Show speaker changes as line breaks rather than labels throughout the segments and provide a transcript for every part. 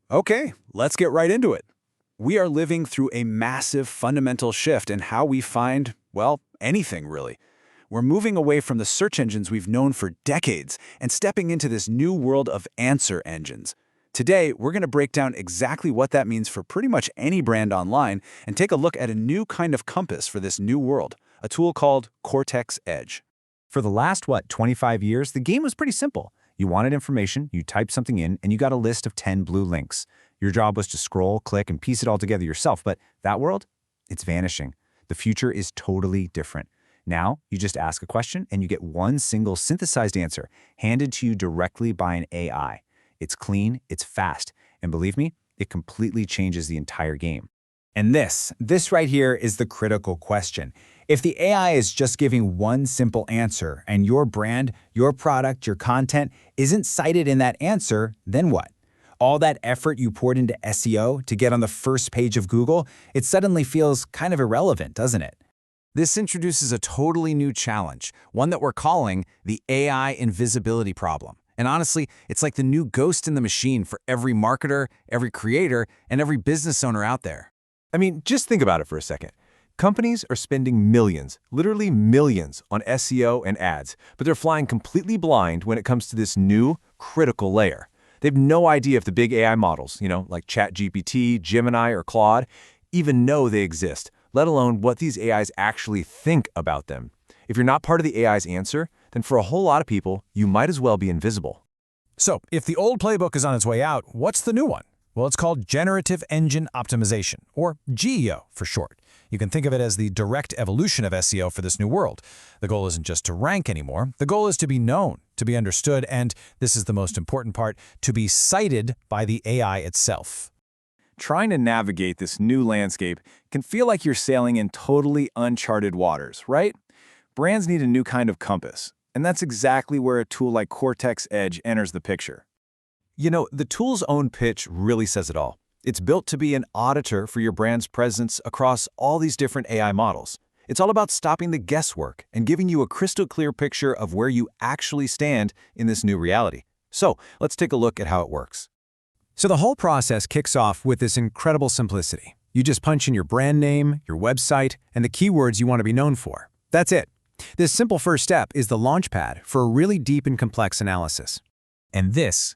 Okay, let's get right into it. We are living through a massive fundamental shift in how we find, well, anything really. We're moving away from the search engines we've known for decades and stepping into this new world of answer engines. Today, we're going to break down exactly what that means for pretty much any brand online and take a look at a new kind of compass for this new world, a tool called Cortex Edge.
For the last, 25 years, the game was pretty simple. You wanted information, you typed something in, and you got a list of 10 blue links. Your job was to scroll, click, and piece it all together yourself, but that world, it's vanishing. The future is totally different. Now, you just ask a question and you get one single synthesized answer handed to you directly by an AI. It's clean, it's fast, and believe me, it completely changes the entire game. And this right here is the critical question. If the AI is just giving one simple answer and your brand, your product, your content isn't cited in that answer, then what? All that effort you poured into SEO to get on the first page of Google, it suddenly feels kind of irrelevant, doesn't it?
This introduces a totally new challenge, one that we're calling the AI invisibility problem. And honestly, it's like the new ghost in the machine for every marketer, every creator, and every business owner out there.
I mean, just think about it for a second. Companies are spending millions, literally millions, on SEO and ads, but they're flying completely blind when it comes to this new, critical layer. They have no idea if the big AI models, like ChatGPT, Gemini, or Claude, even know they exist, let alone what these AIs actually think about them. If you're not part of the AI's answer, then for a whole lot of people, you might as well be invisible.
So, if the old playbook is on its way out, what's the new one? Well, it's called Generative Engine Optimization, or GEO for short. You can think of it as the direct evolution of SEO for this new world. The goal isn't just to rank anymore. The goal is to be known, to be understood, and, this is the most important part, to be cited by the AI itself.
Trying to navigate this new landscape can feel like you're sailing in totally uncharted waters, right? Brands need a new kind of compass, and that's exactly where a tool like Cortex Edge enters the picture. The tool's own pitch really says it all. It's built to be an auditor for your brand's presence across all these different AI models. It's all about stopping the guesswork and giving you a crystal clear picture of where you actually stand in this new reality. So, let's take a look at how it works.
So the whole process kicks off with this incredible simplicity. You just punch in your brand name, your website, and the keywords you want to be known for. That's it. This simple first step is the launchpad for a really deep and complex analysis.
And this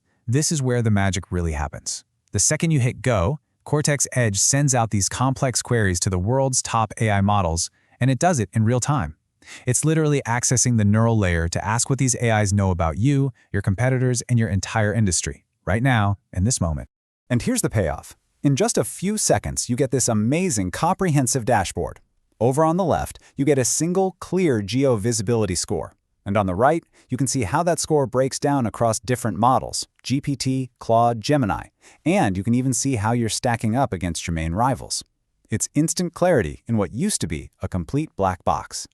is where the magic really happens. The second you hit go, Cortex Edge sends out these complex queries to the world's top AI models, and it does it in real time. It's literally accessing the neural layer to ask what these AIs know about you, your competitors, and your entire industry, right now, in this moment.
And here's the payoff. In just a few seconds, you get this amazing comprehensive dashboard. Over on the left, you get a single clear geo-visibility score. And on the right, you can see how that score breaks down across different models, GPT, Claude, Gemini. And you can even see how you're stacking up against your main rivals. It's instant clarity in what used to be a complete black box.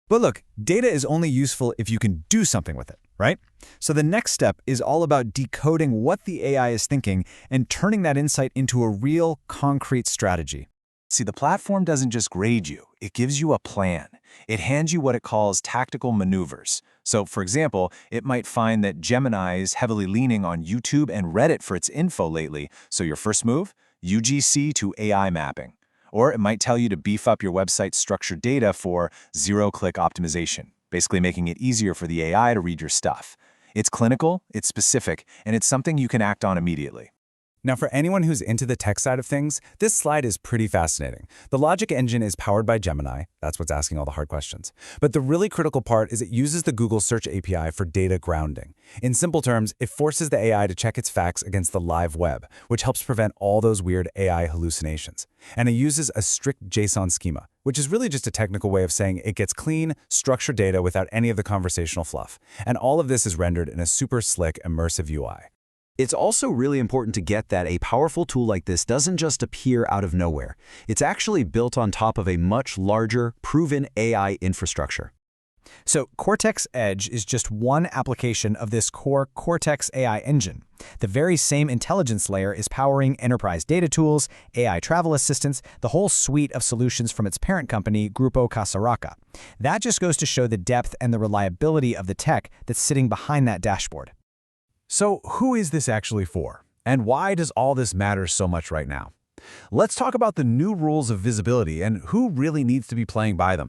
But look, data is only useful if you can do something with it, right? So the next step is all about decoding what the AI is thinking and turning that insight into a real, concrete strategy.
See, the platform doesn't just grade you, it gives you a plan. It hands you what it calls tactical maneuvers. So, for example, it might find that Gemini is heavily leaning on YouTube and Reddit for its info lately, so your first move? UGC to AI mapping. Or it might tell you to beef up your website's structured data for zero-click optimization, basically making it easier for the AI to read your stuff. It's clinical, it's specific, and it's something you can act on immediately.
Now, for anyone who's into the tech side of things, this slide is pretty fascinating. The logic engine is powered by Gemini. That's what's asking all the hard questions. But the really critical part is it uses the Google Search API for data grounding. In simple terms, it forces the AI to check its facts against the live web, which helps prevent all those weird AI hallucinations. And it uses a strict JSON schema, which is really just a technical way of saying it gets clean, structured data without any of the conversational fluff. And all of this is rendered in a super slick, immersive UI.
It's also really important to get that a powerful tool like this doesn't just appear out of nowhere. It's actually built on top of a much larger, proven AI infrastructure.
So Cortex Edge is just one application of this core Cortex AI engine. The very same intelligence layer is powering enterprise data tools, AI travel assistants, the whole suite of solutions from its parent company, Grupo Casa Roca. That just goes to show the depth and the reliability of the tech that's sitting behind that dashboard.
So who is this actually for?
And why does all this matter so much right now? Let's talk about the new rules of visibility and who really needs to be playing by them.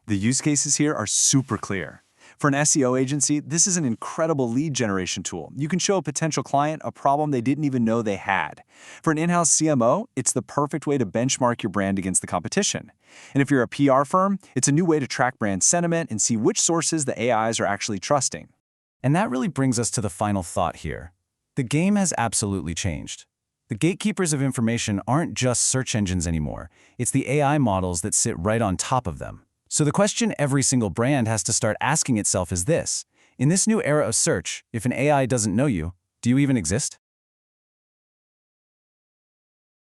The use cases here are super clear. For an SEO agency, this is an incredible lead generation tool. You can show a potential client a problem they didn't even know they had. For an in-house CMO, it's the perfect way to benchmark your brand against the competition. And if you're a PR firm, it's a new way to track brand sentiment and see which sources the AIs are actually trusting.
And that really brings us to the final thought here. The game has absolutely changed. The gatekeepers of information aren't just search engines anymore. It's the AI models that sit right on top of them. So the question every single brand has to start asking itself is this: in this new era of search, if an AI doesn't know you, do you even exist?